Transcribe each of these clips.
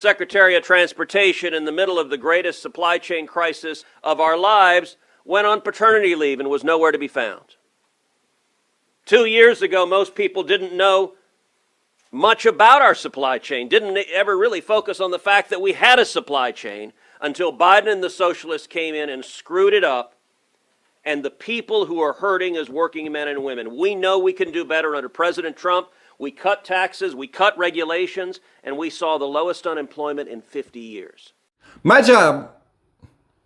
Secretary of Transportation, in the middle of the greatest supply chain crisis of our lives, went on paternity leave and was nowhere to be found. 2 years ago, most people didn't know much about our supply chain, didn't ever really focus on the fact that we had a supply chain until Biden and the socialists came in and screwed it up. And the people who are hurting as working men and women. We know we can do better under President Trump. We cut taxes, we cut regulations, and we saw the lowest unemployment in 50 years. My job,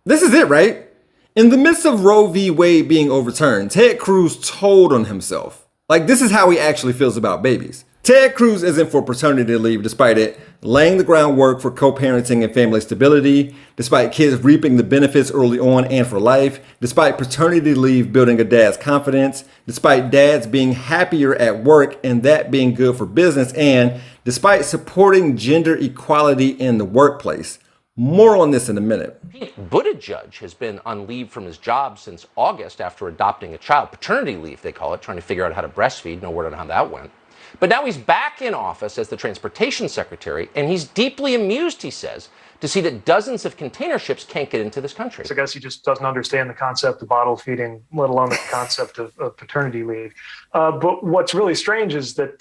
this is it, right? In the midst of Roe v. Wade being overturned, Ted Cruz told on himself. Like, this is how he actually feels about babies. Ted Cruz isn't for paternity leave despite it laying the groundwork for co-parenting and family stability, despite kids reaping the benefits early on and for life, despite paternity leave building a dad's confidence, despite dads being happier at work and that being good for business, and despite supporting gender equality in the workplace. More on this in a minute. Pete Buttigieg has been on leave from his job since August after adopting a child. Paternity leave, they call it, trying to figure out how to breastfeed. No word on how that went. But now he's back in office as the transportation secretary, and he's deeply amused, he says, to see that dozens of container ships can't get into this country. I guess he just doesn't understand the concept of bottle feeding, let alone the concept of paternity leave. But what's really strange is that,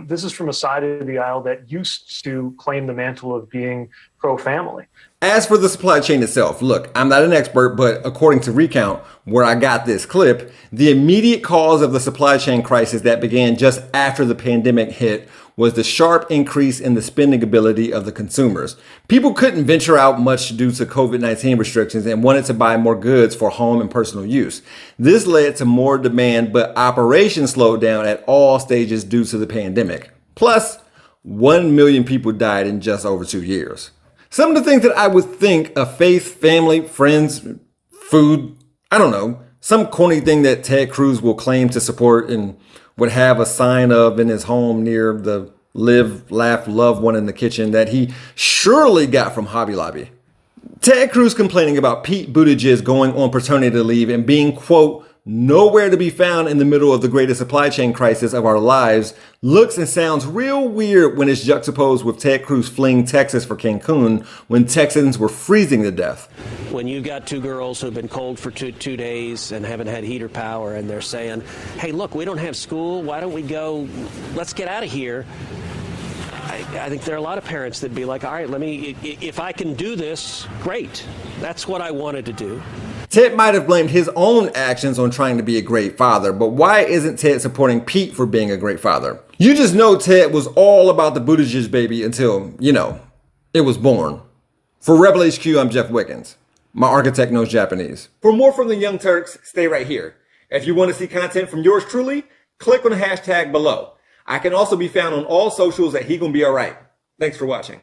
this is from a side of the aisle that used to claim the mantle of being pro-family. As for the supply chain itself, look, I'm not an expert, but according to Recount, where I got this clip, the immediate cause of the supply chain crisis that began just after the pandemic hit was the sharp increase in the spending ability of the consumers. People couldn't venture out much due to COVID-19 restrictions and wanted to buy more goods for home and personal use. This led to more demand, but operations slowed down at all stages due to the pandemic. Plus, 1 million people died in just over 2 years. Some of the things that I would think a faith, family, friends, food, I don't know, some corny thing that Ted Cruz will claim to support and would have a sign of in his home near the live, laugh, love one in the kitchen that he surely got from Hobby Lobby. Ted Cruz complaining about Pete Buttigieg going on paternity leave and being, quote, nowhere to be found in the middle of the greatest supply chain crisis of our lives looks and sounds real weird when it's juxtaposed with Ted Cruz fleeing Texas for Cancun when Texans were freezing to death. When you've got two girls who've been cold for two days and haven't had heater power and they're saying, hey, look, we don't have school. Why don't we go? Let's get out of here. I think there are a lot of parents that'd be like, all right, if I can do this, great. That's what I wanted to do. Ted might have blamed his own actions on trying to be a great father, but why isn't Ted supporting Pete for being a great father? You just know Ted was all about the Buttigieg baby until, it was born. For Rebel HQ, I'm Jeff Wiggins. My architect knows Japanese. For more from the Young Turks, stay right here. If you want to see content from yours truly, click on the hashtag below. I can also be found on all socials at He Gon' Be Alright. Thanks for watching.